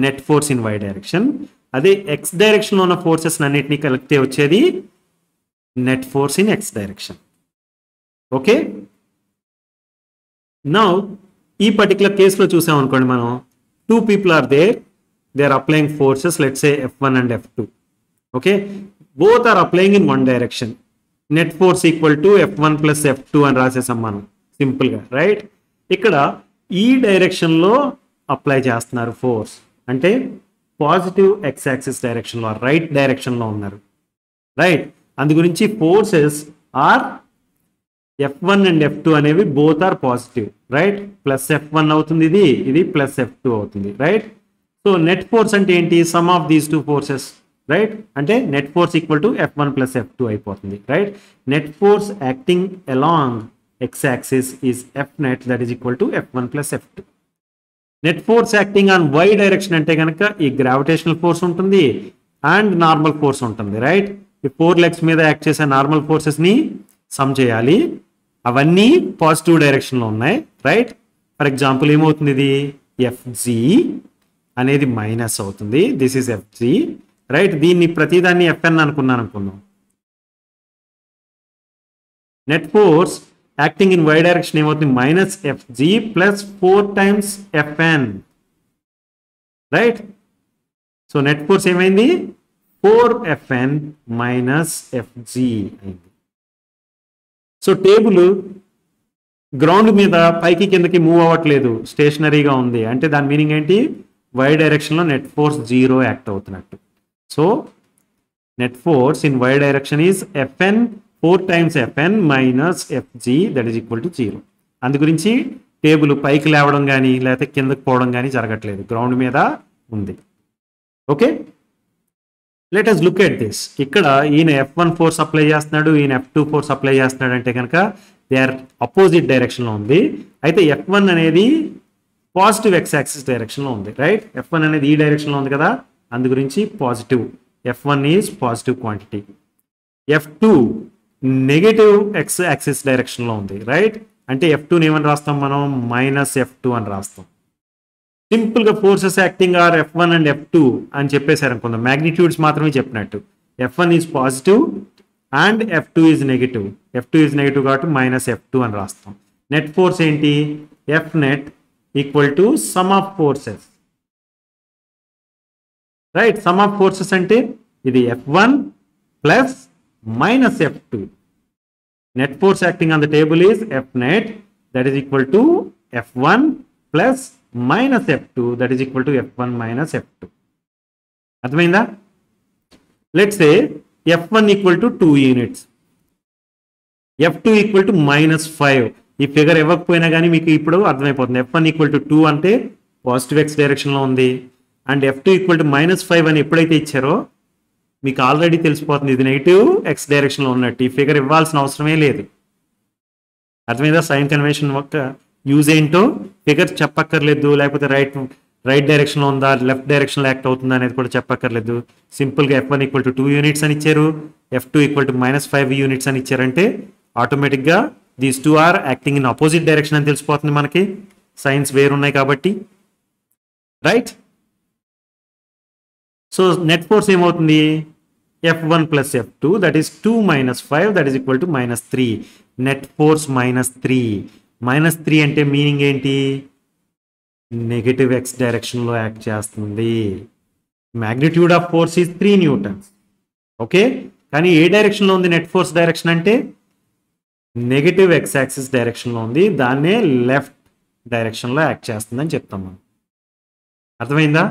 net force in Y direction. అదే X direction లో ఉన్న forces అన్నిటినీ కలిపితే వచ్చేది net force in X direction. Okay, now ఈ పర్టికులర్ కేసులో చూసాం అనుకోండి, మనం 2 people are they are applying forces, let's say F1 and F2. Okay, both are applying in one direction. Net force equal to F1 plus F2 అని రాసేసాం మనం సింపుల్గా. Right, ఇక్కడ ఈ డైరెక్షన్లో అప్లై చేస్తున్నారు ఫోర్స్, అంటే పాజిటివ్ ఎక్స్ యాక్సిస్ డైరెక్షన్లో, right డైరెక్షన్లో ఉన్నారు. రైట్, అందు గురించి forces are F1 and F2 అనేవి both are positive, right? Plus F1 అవుతుంది, ఇది ప్లస్ F2 అవుతుంది, రైట్? సో నెట్ ఫోర్స్ అంటే ఏంటి? Sum of these two forces, right? అంటే net force equal to F1 plus F2 అయిపోతుంది, right? Net force acting along x axis is F net, that is equal to F1 plus F2. Net force acting on y direction అంటే కనుక ఈ gravitational force ఉంటుంది and normal force ఉంటుంది, right? ఈ 4 legs మీద act చేసే normal forces ని some చేయాలి. అవన్నీ పాజిటివ్ డైరెక్షన్ లో ఉన్నాయి, రైట్? ఫర్ ఎగ్జాంపుల్ ఏమవుతుంది, ఇది Fg అనేది మైనస్ అవుతుంది, దిస్ ఈస్ Fg, రైట్? దీన్ని ప్రతిదాన్ని Fn అనుకుందాం. Net force acting in y direction ఏమవుతుంది, minus Fg plus 4 times Fn, right? So net force ఏమైంది, 4Fn మైనస్ Fg అయింది. సో టేబుల్ గ్రౌండ్ మీద పైకి కిందకి మూవ్ అవ్వట్లేదు, స్టేషనరీగా ఉంది అంటే దాని మీనింగ్ ఏంటి, y డైరెక్షన్లో నెట్ ఫోర్స్ 0 యాక్ట్ అవుతున్నట్టు. So net force in y direction is Fn 4 times Fn minus Fg, that is equal to 0. అందు గురించి టేబుల్ పైకి లేవడం కానీ లేకపోతే కిందకి పోవడం కానీ జరగట్లేదు, గ్రౌండ్ మీద ఉంది. Okay, let us look at this. ఇక్కడ ఈయన F1 ఫోర్స్ అప్లై చేస్తున్నాడు, ఈయన F2 ఫోర్స్ అప్లై చేస్తున్నాడు అంటే కనుక దే ఆర్ అపోజిట్ డైరెక్షన్లో ఉంది. అయితే F1 అనేది పాజిటివ్ x యాక్సిస్ డైరెక్షన్లో ఉంది, రైట్? F1 అనేది ఈ డైరెక్షన్లో ఉంది కదా, అందు గురించి positive. F1 is positive quantity. F2 negative x axis డైరెక్షన్లో ఉంది, రైట్? అంటే F2 ఏమని రాస్తాం మనం, మైనస్ F2 అని రాస్తాం. సింపుల్గా forces acting are F1 and F2 అని చెప్పేశారు అనుకుందాం, మ్యాగ్నిట్యూడ్స్ మాత్రమే చెప్పినట్టు. F1 is positive and F2 is negative. F2 is negative కాబట్టి మైనస్ F2 అని రాస్తాం. నెట్ ఫోర్స్ ఏంటి, F net equal to sum of forces, right? Some of forces అంటే ఇది F1 plus minus F2. Net force acting on the table is F net, that is equal to F1 plus minus F2, that is equal to F1 minus F2. అర్థమైందా? Let's say F1 equal to 2 units, F2 equal to -5. ఈ figure ఇవ్వకపోయినా కానీ మీకు ఇప్పుడు అర్థమైపోతుంది. F1 equal to 2 అంటే positive x డైరెక్షన్లో ఉంది అండ్ F2 ఈక్వల్ టు -5 అని ఎప్పుడైతే ఇచ్చారో మీకు ఆల్రెడీ తెలిసిపోతుంది ఇది నెగిటివ్ x డైరెక్షన్లో ఉన్నట్టు. ఈ ఫిగర్ ఇవ్వాల్సిన అవసరమే లేదు. అర్థమైందా? సైన్ కన్వెన్షన్ యొక్క యూజ్ ఏంటో ఫిగర్ చెప్పక్కర్లేదు, లేకపోతే రైట్ డైరెక్షన్లో ఉందా లెఫ్ట్ డైరెక్షన్లో యాక్ట్ అవుతుందా అనేది కూడా చెప్పక్కర్లేదు. సింపుల్గా F1 ఈక్వల్ టు 2 units అని ఇచ్చారు, F2 ఈక్వల్ టు -5 units అని ఇచ్చారంటే ఆటోమేటిక్గా these two are acting in opposite direction అని తెలిసిపోతుంది మనకి, సైన్స్ వేరున్నాయి కాబట్టి, రైట్? సో నెట్ ఫోర్స్ ఏమవుతుంది, F1 plus F2 that is 2 minus 5 that is equal to -3. Net force -3. -3 అంటే మీనింగ్ ఏంటి, నెగటివ్ x డైరెక్షన్లో యాక్ట్ చేస్తుంది. Magnitude of force is 3 newtons. Okay, కానీ ఏ డైరెక్షన్లో ఉంది నెట్ ఫోర్స్ డైరెక్షన్ అంటే నెగటివ్ x యాక్సిస్ డైరెక్షన్లో ఉంది, దాన్నే లెఫ్ట్ డైరెక్షన్లో యాక్ట్ చేస్తుందని చెప్తాం మనం. అర్థమైందా?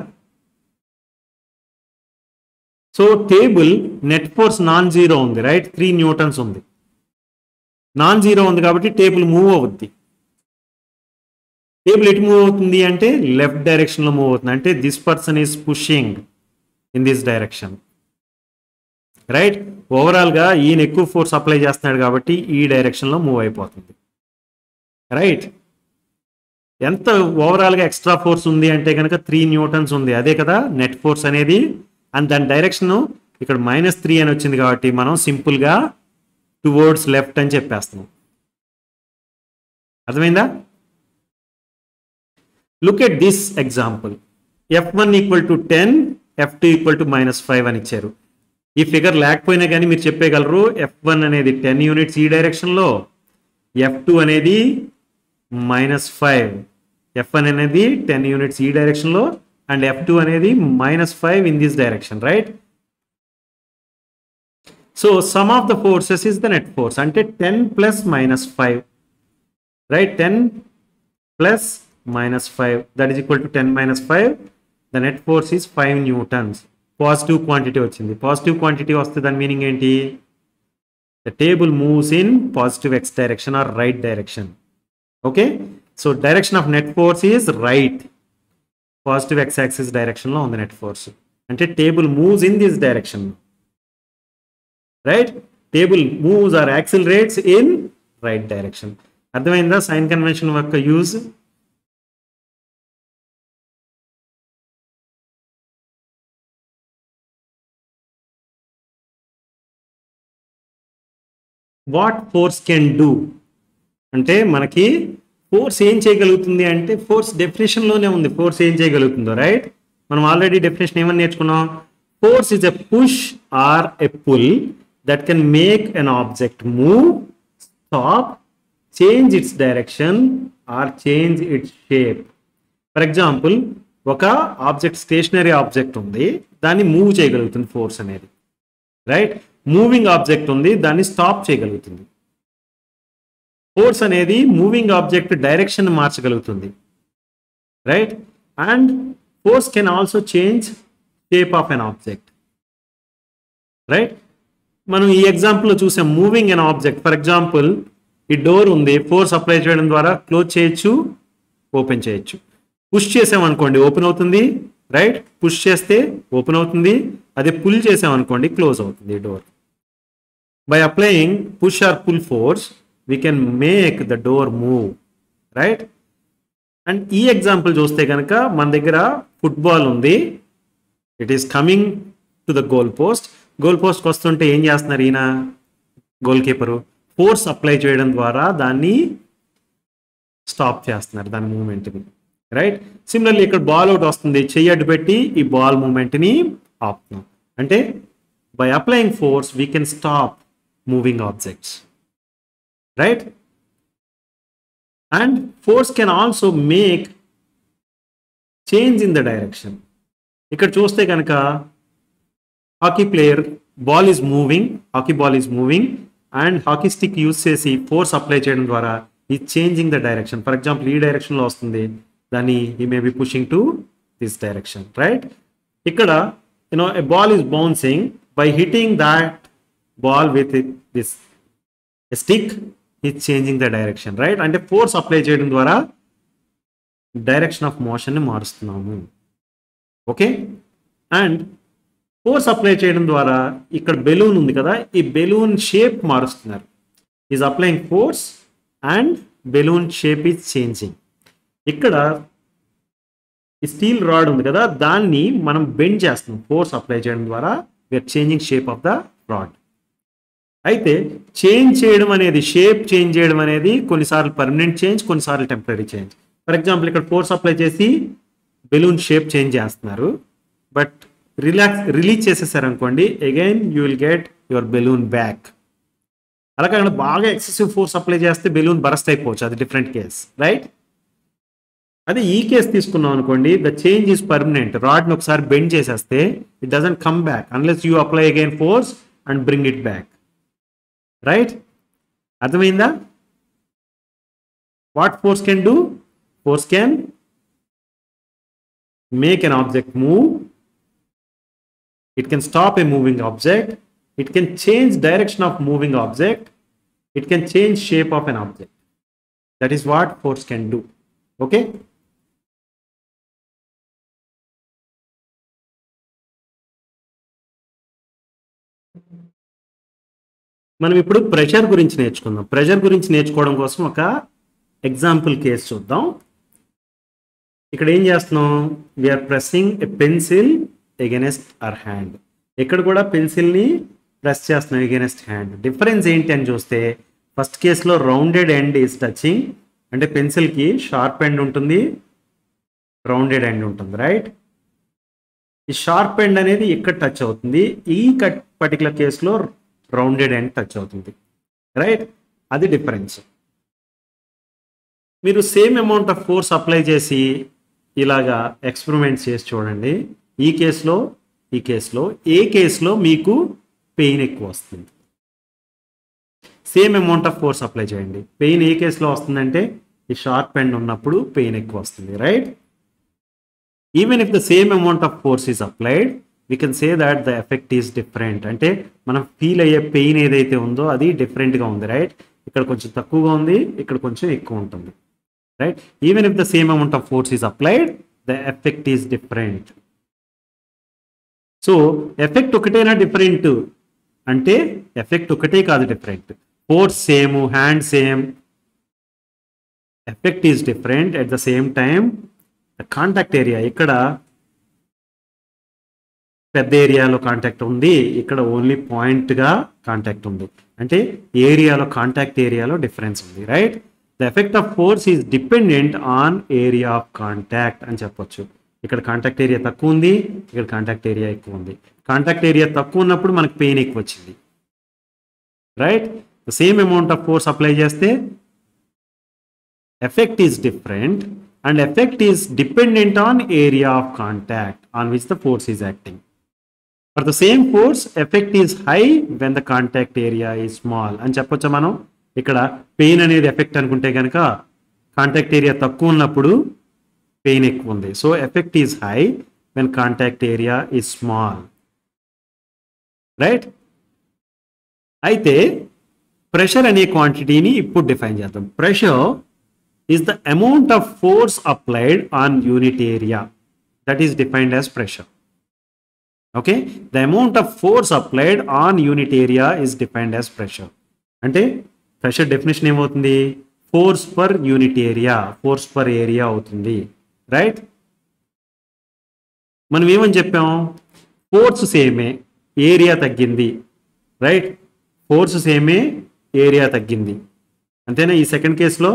So table net force non zero ఉంది, రైట్? 3 newtons ఉంది. నాన్ జీరో ఉంది కాబట్టి టేబుల్ మూవ్ అవుద్ది. టేబుల్ ఎటు మూవ్ అవుతుంది అంటే లెఫ్ట్ డైరెక్షన్లో మూవ్ అవుతుంది. అంటే this person is pushing in this direction, right? ఓవరాల్గా ఈయన ఎక్కువ ఫోర్స్ అప్లై చేస్తున్నాడు కాబట్టి ఈ డైరెక్షన్లో మూవ్ అయిపోతుంది, రైట్? ఎంత ఓవరాల్గా ఎక్స్ట్రా ఫోర్స్ ఉంది అంటే కనుక 3 newtons ఉంది, అదే కదా నెట్ ఫోర్స్ అనేది. అండ్ దాని డైరెక్షన్ ఇక్కడ -3 అని వచ్చింది కాబట్టి మనం సింపుల్గా టువర్డ్స్ లెఫ్ట్ అని చెప్పేస్తున్నాం. అర్థమైందా? Look at this example. F1 equal to 10, F2 equal to -5 అని ఇచ్చారు. ఈ ఫిగర్ లేకపోయినా కానీ మీరు చెప్పగలరు F1 అనేది 10 units ఈ డైరెక్షన్లో, F2 అనేది -5, F1 అనేది 10 units ఈ డైరెక్షన్లో అండ్ F2 అనేది -5 in this direction, right? So some of the forces is the net force. అంటే 10 plus -5, right? 10 plus -5 that is equal to 10 - 5. The net force is 5 newtons. Positive quantity వచ్చింది. Positive quantity వస్తే దాని meaning ఏంటి, The table moves in positive x direction or right direction. Okay, so direction of net force is right. Positive x axis direction lo undi net force. Ante table moves in this direction. Right? Table moves or accelerates in right direction. అర్థమైందా sign convention యొక్క use? What force can do అంటే మనకి force ఏం చేయగలుగుతుంది అంటే force డెఫినేషన్లోనే ఉంది force ఏం చేయగలుగుతుందో. రైట్, మనం ఆల్రెడీ డెఫినేషన్ ఏమని నేర్చుకున్నాం? Force is a push or a pull that can make an object move, stop, change its direction or change its shape. For example, ఒక ఆబ్జెక్ట్ స్టేషనరీ ఆబ్జెక్ట్ ఉంది, దాన్ని move చేయగలుగుతుంది force అనేది. Right, moving object ఉంది, దాన్ని stop చేయగలుగుతుంది. Force అనేది moving object direction మార్చగలుగుతుంది. Right, and force can also change shape of an object. Right, మనం ఈ ఎగ్జాంపుల్లో చూసాం moving an object. For example, ఈ డోర్ ఉంది, ఫోర్స్ అప్లై చేయడం ద్వారా క్లోజ్ చేయొచ్చు, ఓపెన్ చేయొచ్చు. పుష్ చేసామనుకోండి ఓపెన్ అవుతుంది. రైట్, పుష్ చేస్తే ఓపెన్ అవుతుంది. అదే పుల్ చేసామనుకోండి క్లోజ్ అవుతుంది door. By applying push or pull force we can make the door move. Right, and ఈ ఎగ్జాంపుల్ చూస్తే కనుక మన దగ్గర ఫుట్బాల్ ఉంది. It is coming to the goal post. Goal పోస్ట్కి వస్తుంటే ఏం చేస్తున్నారు ఈయన గోల్ కీపరు? ఫోర్స్ అప్లై చేయడం ద్వారా దాన్ని స్టాప్ చేస్తున్నారు, దాని మూమెంట్ని. రైట్, సిమిలర్లీ ఇక్కడ బాల్ అవుట్ వస్తుంది, చెయ్యి అడ్డు పెట్టి ఈ బాల్ మూమెంట్ని ఆపుతున్నాం. అంటే by applying force we can stop moving objects. Right, and force can also make change in the direction. ఇక్కడ చూస్తే కనుక hockey player ball is moving, hockey ball is moving and hockey stick use చేసి force apply చేయడం ద్వారా ఈ changing the direction. For example, ఈ డైరెక్షన్లో వస్తుంది, దాన్ని ఈ may be pushing to this direction. Right, ఇక్కడ a ball is bouncing. By hitting that ball with this stick, it's changing the direction. Right, అంటే ఫోర్స్ అప్లై చేయడం ద్వారా డైరెక్షన్ ఆఫ్ మోషన్ని మారుస్తున్నాము. ఓకే, అండ్ ఫోర్స్ అప్లై చేయడం ద్వారా ఇక్కడ balloon ఉంది కదా, ఈ బెలూన్ షేప్ మారుస్తున్నారు. Is applying force and balloon shape is changing. ఇక్కడ ఈ స్టీల్ రాడ్ ఉంది కదా, దాన్ని మనం బెండ్ చేస్తున్నాం ఫోర్స్ అప్లై చేయడం ద్వారా. We are changing shape of the rod. అయితే చేంజ్ చేయడం అనేది, షేప్ చేంజ్ చేయడం అనేది కొన్నిసార్లు పర్మనెంట్ చేంజ్, కొన్నిసార్లు టెంపరీ చేంజ్. ఫర్ ఎగ్జాంపుల్, ఇక్కడ ఫోర్స్ అప్లై చేసి బెలూన్ షేప్ చేంజ్ చేస్తున్నారు, బట్ రిలీజ్ చేసేసారు అనుకోండి, again you will get your balloon back. అలా కాకుండా బాగా ఎక్సెసివ్ ఫోర్స్ అప్లై చేస్తే బెలూన్ బరస్ట్ అయిపోవచ్చు, అది డిఫరెంట్ కేస్. రైట్, అదే ఈ కేసు తీసుకున్నాం అనుకోండి, ద చేంజ్ ఈజ్ పర్మనెంట్. రాడ్ని ఒకసారి బెండ్ చేసేస్తే it doesn't come back unless you apply again force and bring it back. Right, అర్థమైందా? What force can do? Force can make an object move, it can stop a moving object, it can change direction of moving object, it can change shape of an object. That is what force can do. Okay, మనం ఇప్పుడు pressure గురించి నేర్చుకుందాం. Pressure గురించి నేర్చుకోవడం కోసం ఒక example case చూద్దాం. ఇక్కడ ఏం చేస్తున్నాం? వీఆర్ ప్రెస్సింగ్ ఎ పెన్సిల్ ఎగెనెస్ట్ అవర్ హ్యాండ్. ఇక్కడ కూడా పెన్సిల్ని ప్రెస్ చేస్తున్నాం ఎగెనెస్ట్ హ్యాండ్. డిఫరెన్స్ ఏంటి అని చూస్తే, ఫస్ట్ కేసులో రౌండెడ్ ఎండ్ ఈజ్ టచింగ్, అంటే పెన్సిల్కి షార్ప్ ఎండ్ ఉంటుంది, రౌండెడ్ ఎండ్ ఉంటుంది. రైట్, ఈ షార్ప్ ఎండ్ అనేది ఇక్కడ టచ్ అవుతుంది, ఈ పర్టికులర్ కేసులో రౌండెడ్ ఎండ్ టచ్ అవుతుంది. రైట్, అది డిఫరెన్స్. మీరు same amount of force apply చేసి ఇలాగా ఎక్స్పెరిమెంట్స్ చేసి చూడండి. ఈ కేసులో ఏ కేసులో మీకు పెయిన్ ఎక్కువ వస్తుంది? Same amount of force apply చేయండి, పెయిన్ ఏ కేసులో వస్తుందంటే ఈ షార్ప్ ఎండ్ ఉన్నప్పుడు పెయిన్ ఎక్కువ వస్తుంది. Right, even if the same amount of force is applied, we can say that the effect is different. అంటే మనం ఫీల్ అయ్యే పెయిన్ ఏదైతే ఉందో అది డిఫరెంట్గా ఉంది, రైట్? ఇక్కడ కొంచెం తక్కువగా ఉంది, ఇక్కడ కొంచెం ఎక్కువ ఉంటుంది, right? Even if the same amount of force is applied, the effect is different. So effect ఒకటేనా డిఫరెంట్ అంటే ఎఫెక్ట్ ఒకటే కాదు different. Force same, hand same, effect is different. At the same time the contact area, ఇక్కడ పెద్ద ఏరియాలో contact ఉంది, ఇక్కడ only పాయింట్గా కాంటాక్ట్ ఉంది. అంటే ఏరియాలో, కాంటాక్ట్ ఏరియాలో డిఫరెన్స్ ఉంది, right? The effect of force is dependent on area of contact అని చెప్పొచ్చు. ఇక్కడ కాంటాక్ట్ ఏరియా తక్కువ ఉంది, ఇక్కడ కాంటాక్ట్ ఏరియా ఎక్కువ ఉంది. కాంటాక్ట్ ఏరియా తక్కువ ఉన్నప్పుడు మనకు పెయిన్ ఎక్కువ వచ్చింది, right? The same amount of force apply చేస్తే effect is different and effect is dependent on area of contact on which the force is acting. For the same force effect is high when the contact area is small అని చెప్పొచ్చా మనం? ఇక్కడ pain అనేది effect అనుకుంటే కనుక contact area తక్కువ ఉన్నప్పుడు pain ఎక్కువ ఉంది. So effect is high when contact area is small, right? అయితే ప్రెషర్ అనే క్వాంటిటీని ఇప్పుడు డిఫైన్ చేద్దాం. Pressure is the amount of force applied on unit area, that is defined as pressure. Okay, the amount of force applied on unit area is defined as pressure. అంటే pressure definition ఏమవుతుంది? Force per unit area, force per area అవుతుంది, right? మనం ఏమని చెప్పాం? Force సేమే, area తగ్గింది, right? Force సేమే, area తగ్గింది, అంతేనా? ఈ సెకండ్ కేసులో,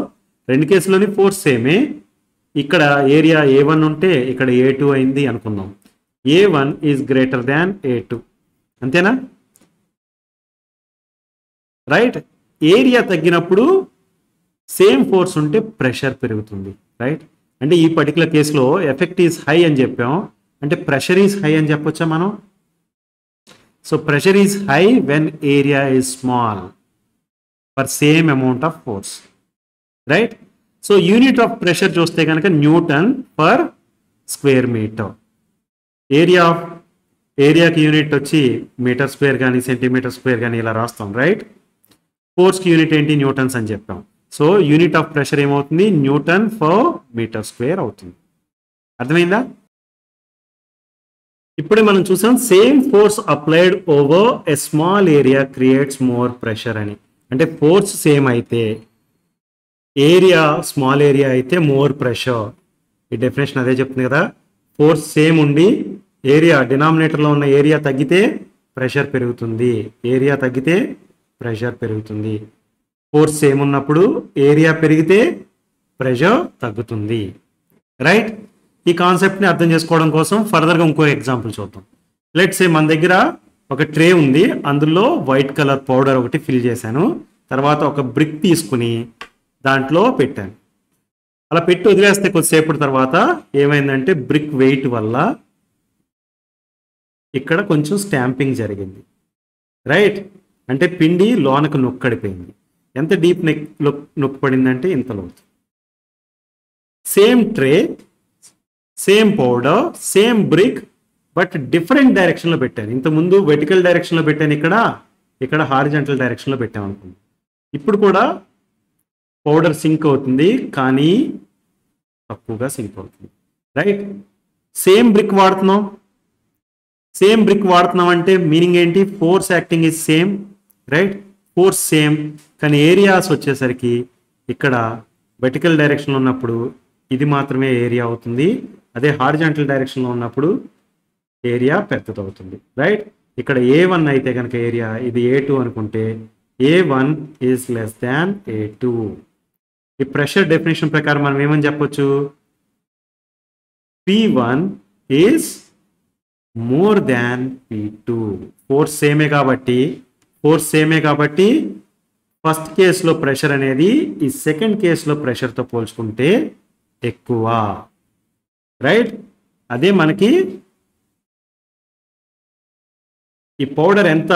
రెండు కేసులోని ఫోర్స్ సేమే. ఇక్కడ ఏరియా A1 ఉంటే ఇక్కడ A2 అయింది అనుకుందాం. A1 is greater than A2, అంతేనా? రైట్? ఏరియా తగ్గినప్పుడు సేమ్ ఫోర్స్ ఉంటే ప్రెషర్ పెరుగుతుంది, రైట్? అంటే ఈ పర్టికులర్ కేసులో ఎఫెక్ట్ ఈజ్ హై అని చెప్పాం, అంటే ప్రెషర్ ఈజ్ హై అని చెప్పొచ్చా మనం? So pressure is high when area is small for same amount of force, right? So unit of pressure చూస్తే కనుక న్యూటన్ పర్ స్క్వేర్ మీటర్. ఏరియాకి యూనిట్ వచ్చి మీటర్ స్క్వేర్ కానీ సెంటీమీటర్ స్క్వేర్ కానీ ఇలా రాస్తాం, రైట్? ఫోర్స్కి యూనిట్ ఏంటి? న్యూటన్స్ అని చెప్పాం. సో యూనిట్ ఆఫ్ ప్రెషర్ ఏమవుతుంది? న్యూటన్ పర్ మీటర్ స్క్వేర్ అవుతుంది. అర్థమైందా? ఇప్పుడే మనం చూసాం same force applied over a small area creates more pressure అని. అంటే ఫోర్స్ సేమ్ అయితే, ఏరియా స్మాల్ ఏరియా అయితే మోర్ ప్రెషర్. ఈ డెఫినేషన్ అదే చెప్తుంది కదా. ఫోర్స్ సేమ్ ఉండి ఏరియా, డినామినేటర్లో ఉన్న ఏరియా తగ్గితే ప్రెషర్ పెరుగుతుంది, ఏరియా తగ్గితే ప్రెషర్ పెరుగుతుంది. ఫోర్స్ సేమ్ ఉన్నప్పుడు ఏరియా పెరిగితే ప్రెషర్ తగ్గుతుంది, రైట్? ఈ కాన్సెప్ట్ని అర్థం చేసుకోవడం కోసం ఫర్దర్గా ఇంకో ఎగ్జాంపుల్ చూద్దాం. లెట్స్ సే మన దగ్గర ఒక ట్రే ఉంది, అందులో వైట్ కలర్ పౌడర్ ఒకటి ఫిల్ చేశాను. తర్వాత ఒక బ్రిక్ తీసుకుని దాంట్లో పెట్టాను. అలా పెట్టి వదిలేస్తే కొద్దిసేపటి తర్వాత ఏమైందంటే బ్రిక్ వెయిట్ వల్ల ఇక్కడ కొంచెం స్టాంపింగ్ జరిగింది, రైట్? అంటే పిండి లోనకు నొక్కడిపోయింది. ఎంత డీప్ నొక్కి పడిందంటే ఇంత లోతు. Same tray, same powder, same brick, but different డైరెక్షన్లో పెట్టాను. ఇంతకుముందు వెర్టికల్ డైరెక్షన్లో పెట్టాను, ఇక్కడ హారిజాంటల్ డైరెక్షన్లో పెట్టాను అనుకోండి. ఇప్పుడు కూడా పౌడర్ సింక్ అవుతుంది, కానీ తక్కువగా సింక్ అవుతుంది, రైట్? సేమ్ బ్రిక్ వాడుతున్నాం అంటే మీనింగ్ ఏంటి? Force acting is same, right? Force same, కానీ ఏరియాస్ వచ్చేసరికి ఇక్కడ వెర్టికల్ డైరెక్షన్లో ఉన్నప్పుడు ఇది మాత్రమే ఏరియా అవుతుంది, అదే హారిజాంటల్ డైరెక్షన్లో ఉన్నప్పుడు ఏరియా పెద్దదవుతుంది, రైట్? ఇక్కడ A1 అయితే కనుక ఏరియా, ఇది A2 అనుకుంటే A1 is less than A2. ఈ ప్రెషర్ డెఫినేషన్ ప్రకారం మనం ఏమని చెప్పొచ్చు? P1 is more than P2. Force సేమే కాబట్టి ఫస్ట్ కేసులో ప్రెషర్ అనేది ఈ సెకండ్ కేసులో ప్రెషర్తో పోల్చుకుంటే ఎక్కువ, రైట్? అదే మనకి ఈ పౌడర్ ఎంత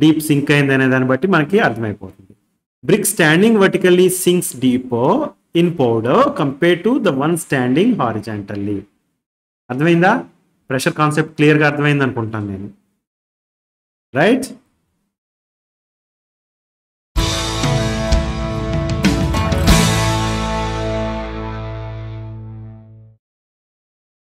డీప్ సింక్ అయింది అనే దాన్ని బట్టి మనకి అర్థమైపోతుంది. Brick standing vertically sinks deeper in powder compare to the one standing horizontally. అర్థమైందా? ప్రెషర్ కాన్సెప్ట్ క్లియర్గా అర్థమైంది అనుకుంటాను నేను. రైట్?